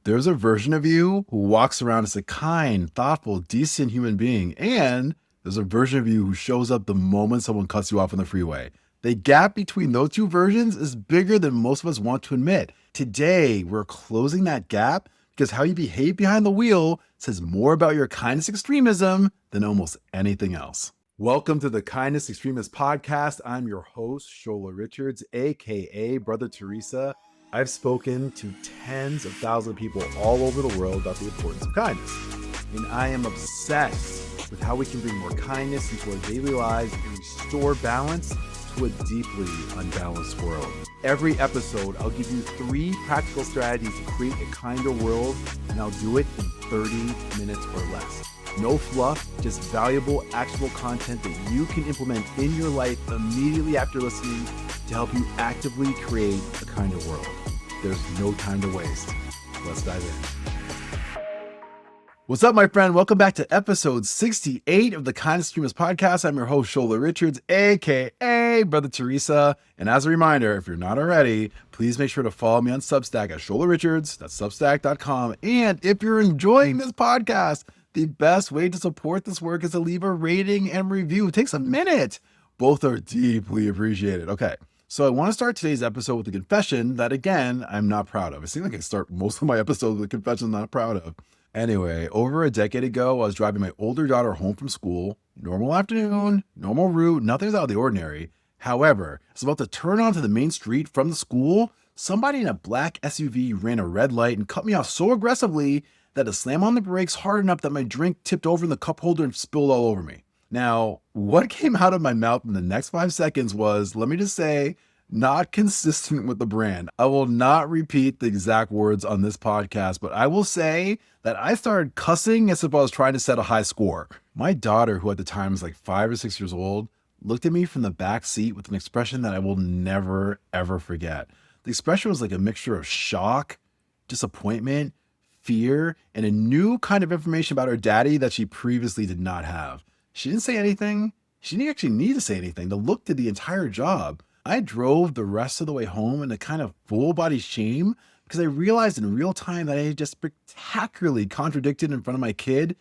There's a version of you who walks around as a kind, thoughtful, decent human being, and there's a version of you who shows up the moment someone cuts you off on the freeway. The gap between those two versions is bigger than most of us want to admit. Today, we're closing that gap because how you behave behind the wheel says more about your kindness extremism than almost anything else. Welcome to the Kindness Extremist Podcast. I'm your host, Shola Richards, aka Brother Teresa. I've spoken to tens of thousands of people all over the world about the importance of kindness. And I am obsessed with how we can bring more kindness into our daily lives and restore balance to a deeply unbalanced world. Every episode, I'll give you 3 practical strategies to create a kinder world, and I'll do it in 30 minutes or less. No fluff, just valuable, actionable content that you can implement in your life immediately after listening to help you actively create a kinder world. There's no time to waste. Let's dive in. What's up, my friend? Welcome back to episode 68 of the Kindness Extremist Podcast. I'm your host, Shola Richards, aka Brother Teresa. And as a reminder, if you're not already, please make sure to follow me on Substack at Shola Richards. That's substack.com. And if you're enjoying this podcast, the best way to support this work is to leave a rating and review. It takes a minute. Both are deeply appreciated. Okay. So I want to start today's episode with a confession that, again, I'm not proud of. It seems like I start most of my episodes with a confession I'm not proud of. Anyway, over a decade ago, I was driving my older daughter home from school. Normal afternoon, normal route, nothing's out of the ordinary. However, I was about to turn onto the main street from the school. Somebody in a black SUV ran a red light and cut me off so aggressively that I slammed on the brakes hard enough that my drink tipped over in the cup holder and spilled all over me. Now, what came out of my mouth in the next 5 seconds was, let me just say, not consistent with the brand. I will not repeat the exact words on this podcast, but I will say that I started cussing as if I was trying to set a high score. My daughter, who at the time was like 5 or 6 years old, looked at me from the back seat with an expression that I will never, ever forget. The expression was like a mixture of shock, disappointment, fear, and a new kind of information about her daddy that she previously did not have. She didn't say anything. She didn't actually need to say anything. The look did the entire job. I drove the rest of the way home in a kind of full body shame because I realized in real time that I had just spectacularly contradicted in front of my kid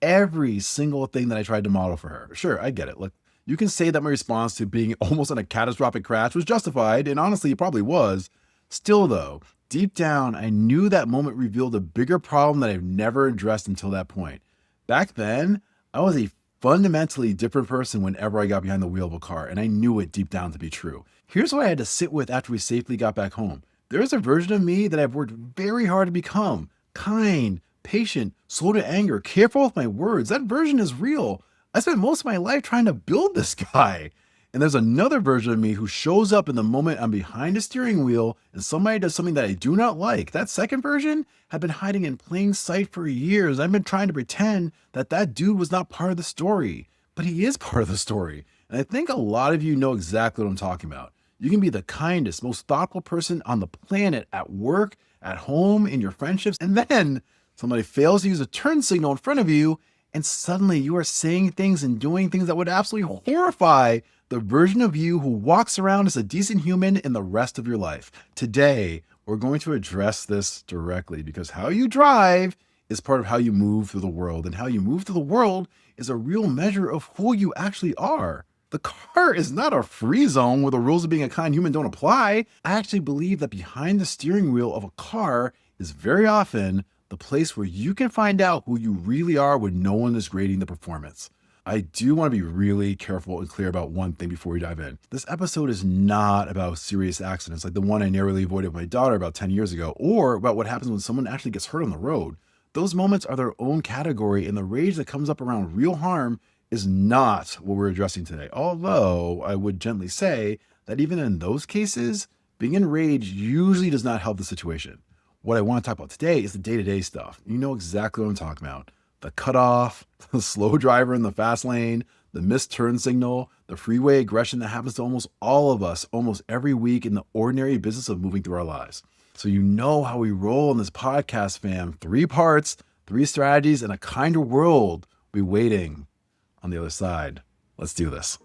every single thing that I tried to model for her. Sure, I get it. Look, you can say that my response to being almost in a catastrophic crash was justified, and honestly, it probably was. Still though, deep down, I knew that moment revealed a bigger problem that I've never addressed until that point. Back then, I was a fundamentally different person whenever I got behind the wheel of a car, and I knew it deep down to be true. Here's what I had to sit with after we safely got back home. There's a version of me that I've worked very hard to become. Kind, patient, slow to anger, careful with my words. That version is real. I spent most of my life trying to build this guy. And there's another version of me who shows up in the moment I'm behind a steering wheel and somebody does something that I do not like. That second version had been hiding in plain sight for years. I've been trying to pretend that that dude was not part of the story, but he is part of the story. And I think a lot of you know exactly what I'm talking about. You can be the kindest, most thoughtful person on the planet at work, at home, in your friendships, and then somebody fails to use a turn signal in front of you, and suddenly you are saying things and doing things that would absolutely horrify the version of you who walks around as a decent human in the rest of your life. Today, we're going to address this directly because how you drive is part of how you move through the world, and how you move through the world is a real measure of who you actually are. The car is not a free zone where the rules of being a kind human don't apply. I actually believe that behind the steering wheel of a car is very often the place where you can find out who you really are when no one is grading the performance. I do want to be really careful and clear about one thing before we dive in. This episode is not about serious accidents like the one I narrowly avoided with my daughter about 10 years ago, or about what happens when someone actually gets hurt on the road. Those moments are their own category, and the rage that comes up around real harm is not what we're addressing today. Although I would gently say that even in those cases, being enraged usually does not help the situation. What I want to talk about today is the day-to-day stuff. You know exactly what I'm talking about. The cutoff, the slow driver in the fast lane, the missed turn signal, the freeway aggression that happens to almost all of us almost every week in the ordinary business of moving through our lives. So you know how we roll in this podcast, fam. 3 parts, 3 strategies, and a kinder world will be waiting on the other side. Let's do this.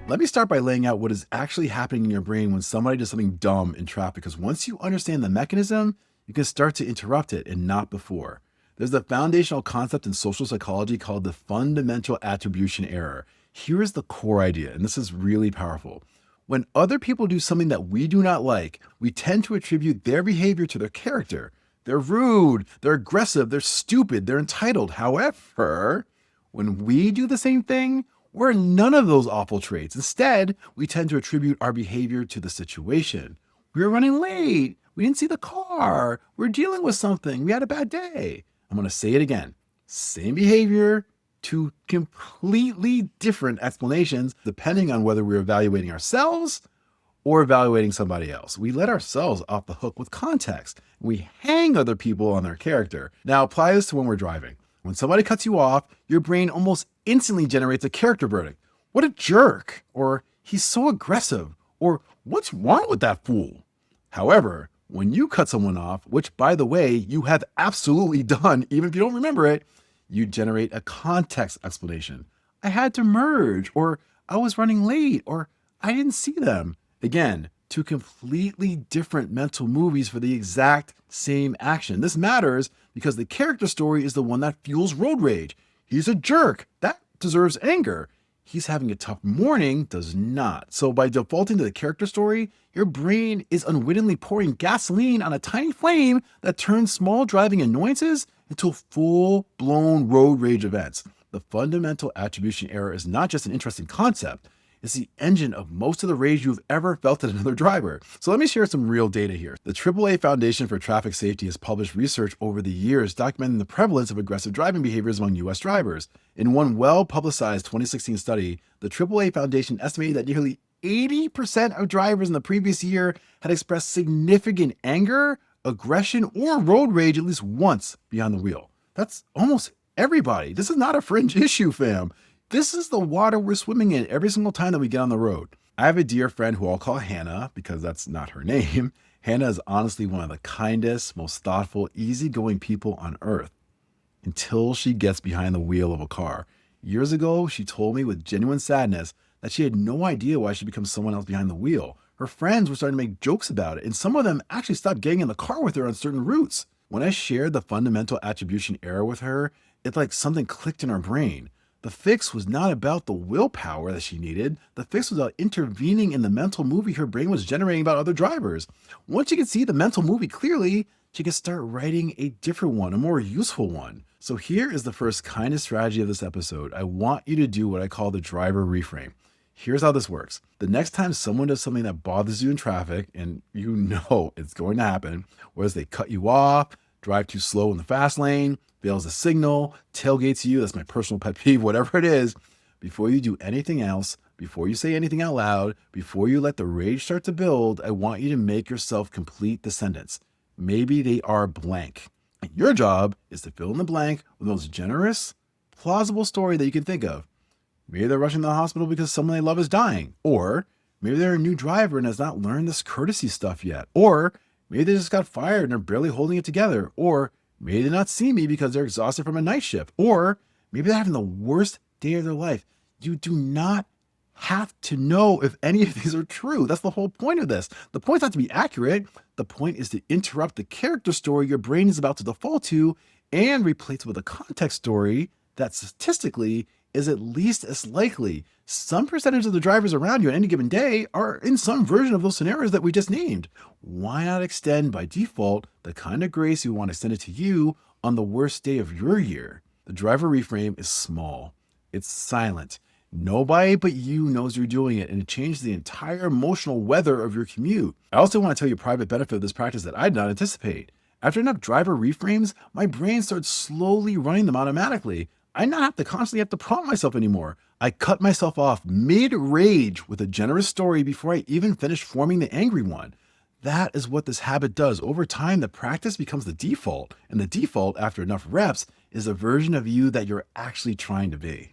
Let me start by laying out what is actually happening in your brain when somebody does something dumb in traffic, because once you understand the mechanism, you can start to interrupt it and not before. There's a foundational concept in social psychology called the fundamental attribution error. Here is the core idea, and this is really powerful. When other people do something that we do not like, we tend to attribute their behavior to their character. They're rude, they're aggressive, they're stupid, they're entitled. However, when we do the same thing, we're none of those awful traits. Instead, we tend to attribute our behavior to the situation. We were running late. We didn't see the car. We're dealing with something. We had a bad day. I'm going to say it again. Same behavior, two completely different explanations, depending on whether we're evaluating ourselves or evaluating somebody else. We let ourselves off the hook with context. We hang other people on their character. Now apply this to when we're driving. When somebody cuts you off, your brain almost instantly generates a character verdict. What a jerk, or he's so aggressive, or what's wrong with that fool? However, when you cut someone off, which by the way, you have absolutely done, even if you don't remember it, you generate a context explanation. I had to merge, or I was running late, or I didn't see them. Again, two completely different mental movies for the exact same action. This matters because the character story is the one that fuels road rage. He's a jerk. That deserves anger. He's having a tough morning does not. So by defaulting to the character story, your brain is unwittingly pouring gasoline on a tiny flame that turns small driving annoyances into full-blown road rage events. The fundamental attribution error is not just an interesting concept. It's the engine of most of the rage you've ever felt at another driver. So let me share some real data here. The AAA Foundation for Traffic Safety has published research over the years documenting the prevalence of aggressive driving behaviors among U.S. drivers. In one well-publicized 2016 study, the AAA Foundation estimated that nearly 80% of drivers in the previous year had expressed significant anger, aggression, or road rage at least once behind the wheel. That's almost everybody. This is not a fringe issue, fam. This is the water we're swimming in every single time that we get on the road. I have a dear friend who I'll call Hannah because that's not her name. Hannah is honestly one of the kindest, most thoughtful, easygoing people on earth until she gets behind the wheel of a car. Years ago, she told me with genuine sadness that she had no idea why she became someone else behind the wheel. Her friends were starting to make jokes about it, and some of them actually stopped getting in the car with her on certain routes. When I shared the fundamental attribution error with her, it's like something clicked in her brain. The fix was not about the willpower that she needed. The fix was about intervening in the mental movie her brain was generating about other drivers. Once she could see the mental movie clearly, she could start writing a different one, a more useful one. So here is the first kind of strategy of this episode. I want you to do what I call the driver reframe. Here's how this works. The next time someone does something that bothers you in traffic, and you know it's going to happen, whereas they cut you off, drive too slow in the fast lane, fails a signal, tailgates you, that's my personal pet peeve, whatever it is, before you do anything else, before you say anything out loud, before you let the rage start to build, I want you to make yourself complete the sentence. Maybe they are blank. And your job is to fill in the blank with the most generous, plausible story that you can think of. Maybe they're rushing to the hospital because someone they love is dying. Or maybe they're a new driver and has not learned this courtesy stuff yet. Or maybe they just got fired and they're barely holding it together. Or maybe they did not see me because they're exhausted from a night shift. Or maybe they're having the worst day of their life. You do not have to know if any of these are true. That's the whole point of this. The point is not to be accurate. The point is to interrupt the character story your brain is about to default to and replace it with a context story that statistically is at least as likely. Some percentage of the drivers around you on any given day are in some version of those scenarios that we just named. Why not extend by default the kind of grace you want extended to you on the worst day of your year? The driver reframe is small. It's silent. Nobody but you knows you're doing it, and it changes the entire emotional weather of your commute. I also want to tell you a private benefit of this practice that I did not anticipate. After enough driver reframes, my brain starts slowly running them automatically. I not have to constantly have to prompt myself anymore. I cut myself off mid-rage with a generous story before I even finish forming the angry one. That is what this habit does. Over time, the practice becomes the default, and the default, after enough reps, is a version of you that you're actually trying to be.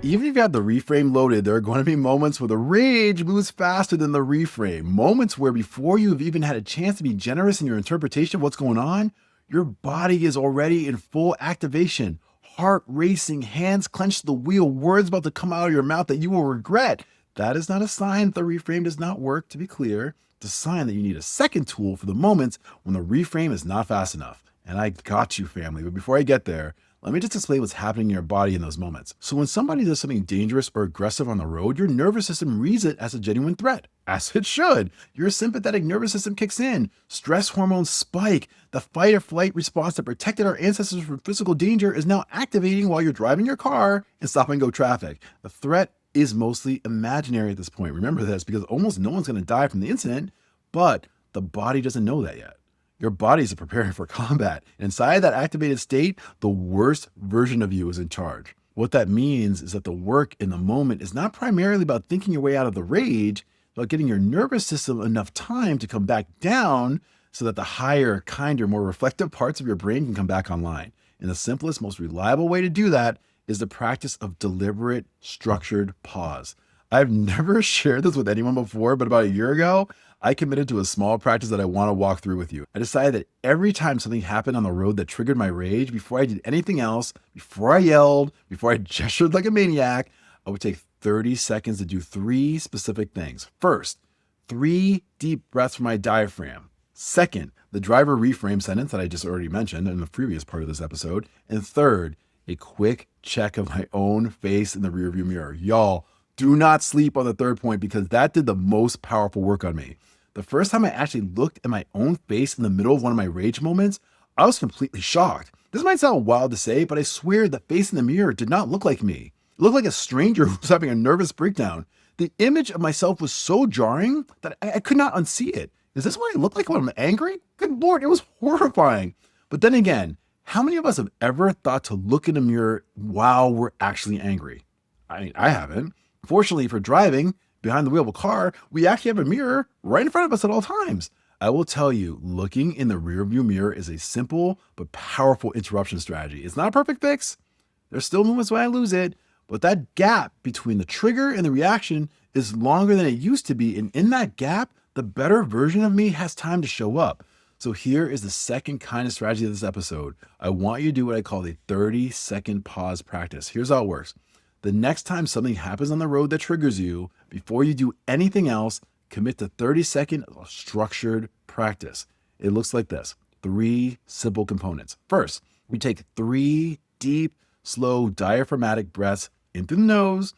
Even if you have the reframe loaded, there are going to be moments where the rage moves faster than the reframe. Moments where before you've even had a chance to be generous in your interpretation of what's going on, your body is already in full activation. heart racing, hands clenched to the wheel, words about to come out of your mouth that you will regret. That is not a sign that the reframe does not work, to be clear. It's a sign that you need a second tool for the moments when the reframe is not fast enough. And I got you, family. But before I get there, let me just explain what's happening in your body in those moments. So when somebody does something dangerous or aggressive on the road, your nervous system reads it as a genuine threat, as it should. Your sympathetic nervous system kicks in. Stress hormones spike. The fight or flight response that protected our ancestors from physical danger is now activating while you're driving your car in stop and go traffic. The threat is mostly imaginary at this point. Remember this, because almost no one's going to die from the incident, but the body doesn't know that yet. Your bodies are preparing for combat. Inside that activated state, the worst version of you is in charge. What that means is that the work in the moment is not primarily about thinking your way out of the rage, but getting your nervous system enough time to come back down so that the higher, kinder, more reflective parts of your brain can come back online. And the simplest, most reliable way to do that is the practice of deliberate, structured pause. I've never shared this with anyone before, but about a year ago, I committed to a small practice that I want to walk through with you. I decided that every time something happened on the road that triggered my rage, before I did anything else, before I yelled, before I gestured like a maniac, I would take 30 seconds to do 3 specific things. First, 3 deep breaths from my diaphragm. Second, the driver reframe sentence that I just already mentioned in the previous part of this episode. And third, a quick check of my own face in the rearview mirror. Y'all, do not sleep on the third point, because that did the most powerful work on me. The first time I actually looked at my own face in the middle of one of my rage moments, I was completely shocked. This might sound wild to say, but I swear the face in the mirror did not look like me. It looked like a stranger who was having a nervous breakdown. The image of myself was so jarring that I could not unsee it. Is this what I look like when I'm angry? Good Lord, it was horrifying. But then again, how many of us have ever thought to look in a mirror while we're actually angry? I mean, I haven't. Fortunately for driving behind the wheel of a car, we actually have a mirror right in front of us at all times. I will tell you, looking in the rearview mirror is a simple but powerful interruption strategy. It's not a perfect fix. There's still moments when I lose it, but that gap between the trigger and the reaction is longer than it used to be. And in that gap, the better version of me has time to show up. So here is the second kind of strategy of this episode. I want you to do what I call the 30-second pause practice. Here's how it works. The next time something happens on the road that triggers you, before you do anything else, commit to 30-second structured practice. It looks like this. 3 simple components. First, we take 3 deep, slow, diaphragmatic breaths in through the nose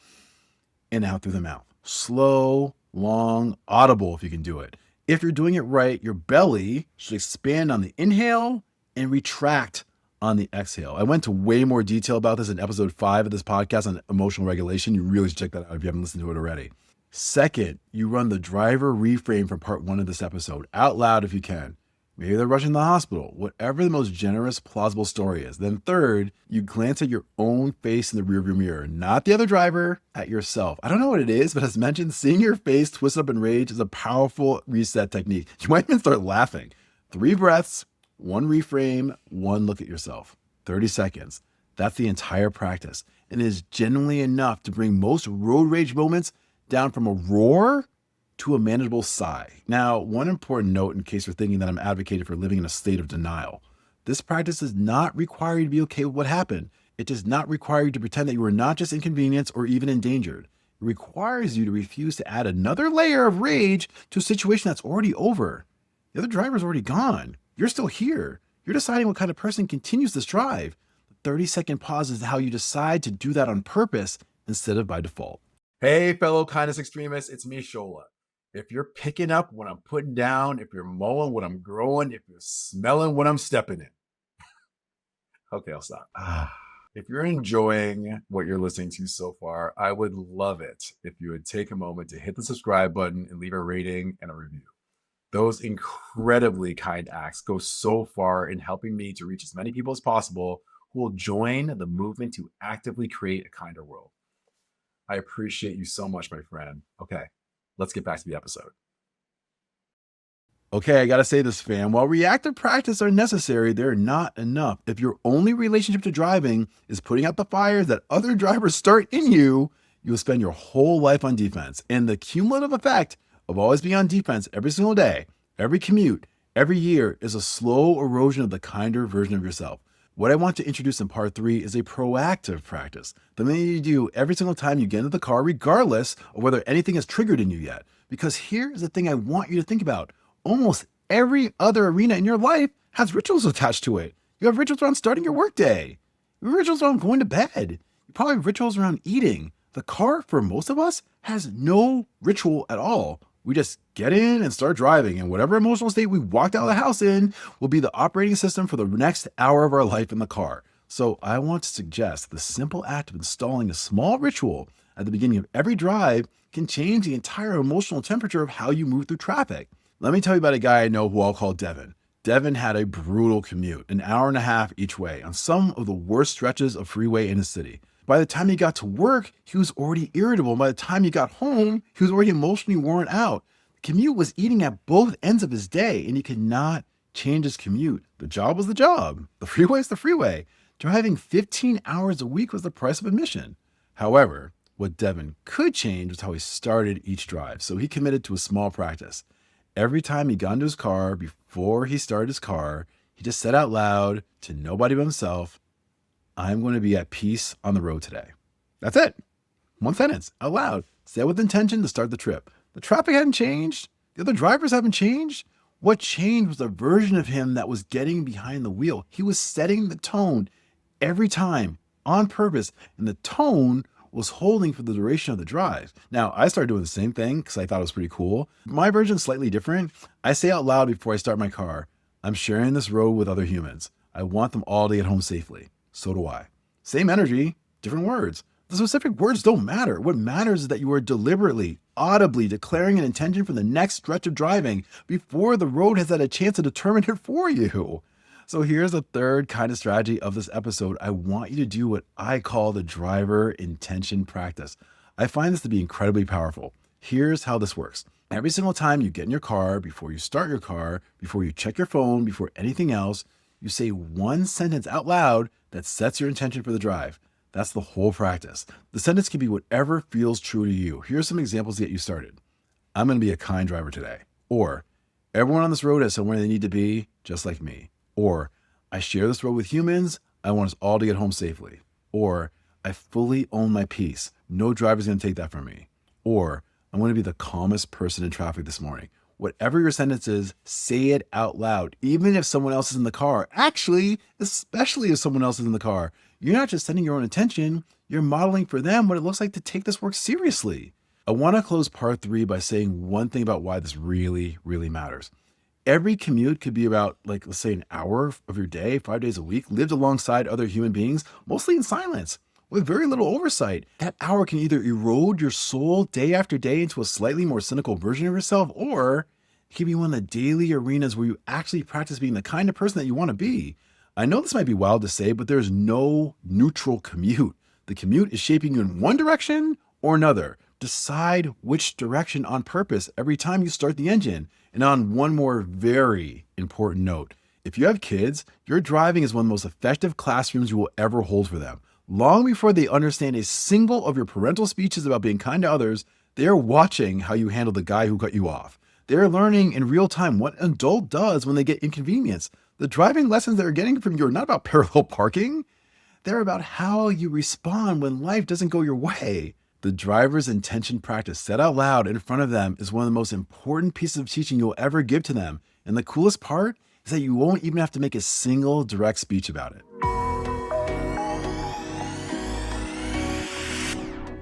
and out through the mouth. Slow, long, audible if you can do it. If you're doing it right, your belly should expand on the inhale and retract on the exhale. I went to way more detail about this in episode 5 of this podcast on emotional regulation. You really should check that out if you haven't listened to it already. Second, you run the driver reframe from part 1 of this episode out loud if you can. Maybe they're rushing to the hospital, whatever the most generous, plausible story is. Then third, you glance at your own face in the rearview mirror, not the other driver, at yourself. I don't know what it is, but as mentioned, seeing your face twisted up in rage is a powerful reset technique. You might even start laughing. 3 breaths, 1 reframe, 1 look at yourself. 30 seconds. That's the entire practice. And it is genuinely enough to bring most road rage moments down from a roar to a manageable sigh. Now, one important note in case you're thinking that I'm advocating for living in a state of denial. This practice does not require you to be okay with what happened. It does not require you to pretend that you were not just inconvenienced or even endangered. It requires you to refuse to add another layer of rage to a situation that's already over. The other driver's already gone. You're still here. You're deciding what kind of person continues this drive. The 30-second pause is how you decide to do that on purpose instead of by default. Hey, fellow kindness extremists, it's me, Shola. If you're picking up what I'm putting down, if you're mowing what I'm growing, if you're smelling what I'm stepping in. Okay, I'll stop. If you're enjoying what you're listening to so far, I would love it if you would take a moment to hit the subscribe button and leave a rating and a review. Those incredibly kind acts go so far in helping me to reach as many people as possible who will join the movement to actively create a kinder world. I appreciate you so much, my friend. Okay, let's get back to the episode. Okay, I gotta say this, fam. While reactive practice are necessary, they're not enough. If your only relationship to driving is putting out the fires that other drivers start in you, you'll spend your whole life on defense. And the cumulative effect of always being on defense every single day, every commute, every year is a slow erosion of the kinder version of yourself. What I want to introduce in part 3 is a proactive practice. The thing you do every single time you get into the car, regardless of whether anything has triggered in you yet. Because here's the thing I want you to think about. Almost every other arena in your life has rituals attached to it. You have rituals around starting your workday. You have rituals around going to bed. You probably have rituals around eating. The car, for most of us, has no ritual at all. We just get in and start driving, and whatever emotional state we walked out of the house in will be the operating system for the next hour of our life in the car. So I want to suggest the simple act of installing a small ritual at the beginning of every drive can change the entire emotional temperature of how you move through traffic. Let me tell you about a guy I know who I'll call Devin. Devin had a brutal commute, an hour and a half each way, on some of the worst stretches of freeway in the city. By the time he got to work, he was already irritable. By the time he got home, he was already emotionally worn out. The commute was eating at both ends of his day, and he could not change his commute. The job was the job. The freeway is the freeway. Driving 15 hours a week was the price of admission. However, what Devin could change was how he started each drive. So he committed to a small practice. Every time he got into his car, before he started his car, he just said out loud to nobody but himself, "I'm going to be at peace on the road today." That's it. One sentence, out loud. Said with intention to start the trip. The traffic hadn't changed. The other drivers haven't changed. What changed was the version of him that was getting behind the wheel. He was setting the tone every time on purpose, and the tone was holding for the duration of the drive. Now, I started doing the same thing because I thought it was pretty cool. My version is slightly different. I say out loud before I start my car, "I'm sharing this road with other humans. I want them all to get home safely. So do I." Same energy, different words. The specific words don't matter. What matters is that you are deliberately, audibly declaring an intention for the next stretch of driving before the road has had a chance to determine it for you. So here's the third kind of strategy of this episode. I want you to do what I call the driver intention practice. I find this to be incredibly powerful. Here's how this works. Every single time you get in your car, before you start your car, before you check your phone, before anything else, you say one sentence out loud that sets your intention for the drive. That's the whole practice. The sentence can be whatever feels true to you. Here's some examples to get you started. "I'm going to be a kind driver today." Or, "Everyone on this road has somewhere they need to be, just like me." Or, "I share this road with humans. I want us all to get home safely." Or, "I fully own my peace. No driver's going to take that from me." Or, "I'm going to be the calmest person in traffic this morning." Whatever your sentence is, say it out loud, even if someone else is in the car. Actually, especially if someone else is in the car. You're not just setting your own intention, you're modeling for them what it looks like to take this work seriously. I want to close part 3 by saying one thing about why this really, really matters. Every commute could be about, like, let's say an hour of your day, 5 days a week, lived alongside other human beings, mostly in silence, with very little oversight. That hour can either erode your soul day after day into a slightly more cynical version of yourself, or it can be one of the daily arenas where you actually practice being the kind of person that you want to be. I know this might be wild to say, but there's no neutral commute. The commute is shaping you in one direction or another. Decide which direction on purpose every time you start the engine. And on one more very important note, if you have kids, your driving is one of the most effective classrooms you will ever hold for them. Long before they understand a single of your parental speeches about being kind to others, they are watching how you handle the guy who cut you off. They're learning in real time what an adult does when they get inconvenienced. The driving lessons they're getting from you are not about parallel parking. They're about how you respond when life doesn't go your way. The driver's intention practice said out loud in front of them is one of the most important pieces of teaching you'll ever give to them. And the coolest part is that you won't even have to make a single direct speech about it.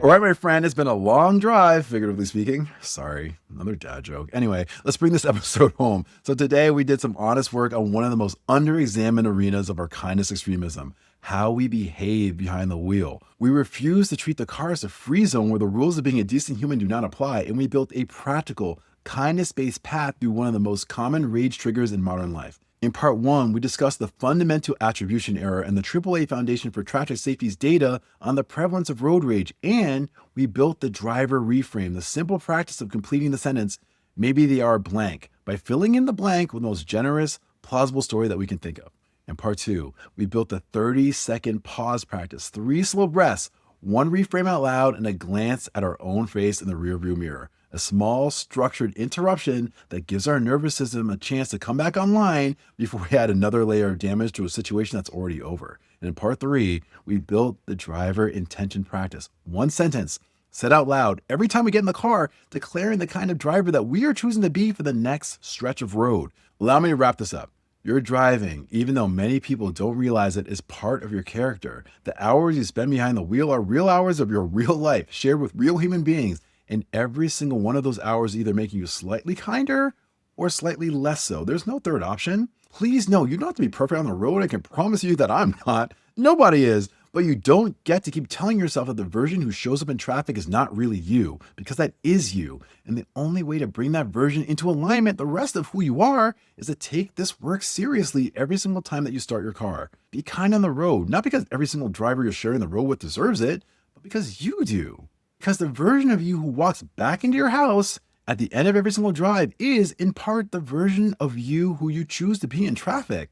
All right, my friend, it's been a long drive, figuratively speaking. Sorry, another dad joke. Anyway, let's bring this episode home. So today we did some honest work on one of the most under-examined arenas of our kindness extremism, how we behave behind the wheel. We refuse to treat the car as a free zone where the rules of being a decent human do not apply, and we built a practical, kindness-based path through one of the most common rage triggers in modern life. In part 1, we discussed the fundamental attribution error and the AAA Foundation for Traffic Safety's data on the prevalence of road rage, and we built the driver reframe, the simple practice of completing the sentence, "Maybe they are blank," by filling in the blank with the most generous, plausible story that we can think of. In part 2, we built the 30-second pause practice, 3 slow breaths, 1 reframe out loud, and a glance at our own face in the rearview mirror. A small, structured interruption that gives our nervous system a chance to come back online before we add another layer of damage to a situation that's already over. And in part 3, we built the driver intention practice. One sentence, said out loud every time we get in the car, declaring the kind of driver that we are choosing to be for the next stretch of road. Allow me to wrap this up. Your driving, even though many people don't realize it, is part of your character. The hours you spend behind the wheel are real hours of your real life, shared with real human beings. And every single one of those hours either making you slightly kinder or slightly less so. There's no third option. Please know you don't have to be perfect on the road. I can promise you that I'm not. Nobody is. But you don't get to keep telling yourself that the version who shows up in traffic is not really you, because that is you. And the only way to bring that version into alignment, the rest of who you are, is to take this work seriously every single time that you start your car. Be kind on the road, not because every single driver you're sharing the road with deserves it, but because you do. Because the version of you who walks back into your house at the end of every single drive is, in part, the version of you who you choose to be in traffic.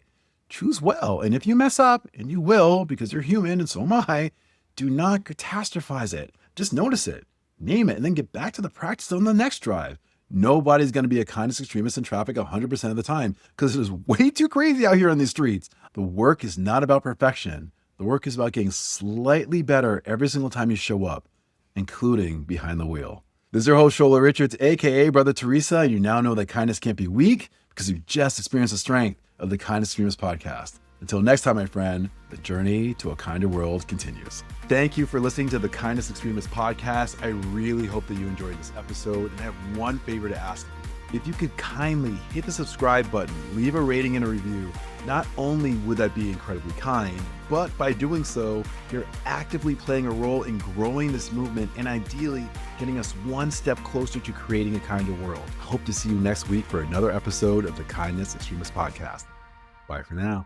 Choose well, and if you mess up, and you will because you're human and so am I, do not catastrophize it. Just notice it, name it, and then get back to the practice on the next drive. Nobody's going to be a kindness extremist in traffic 100% of the time because it is way too crazy out here on these streets. The work is not about perfection. The work is about getting slightly better every single time you show up, including behind the wheel. This is your host, Shola Richards, aka Brother Teresa, and you now know that kindness can't be weak because you've just experienced the strength of the Kindness Extremist podcast. Until next time, my friend, the journey to a kinder world continues. Thank you for listening to the Kindness Extremist podcast. I really hope that you enjoyed this episode, and I have one favor to ask of you. If you could kindly hit the subscribe button, leave a rating and a review, not only would that be incredibly kind, but by doing so, you're actively playing a role in growing this movement and ideally getting us one step closer to creating a kinder world. I hope to see you next week for another episode of the Kindness Extremist podcast. Bye for now.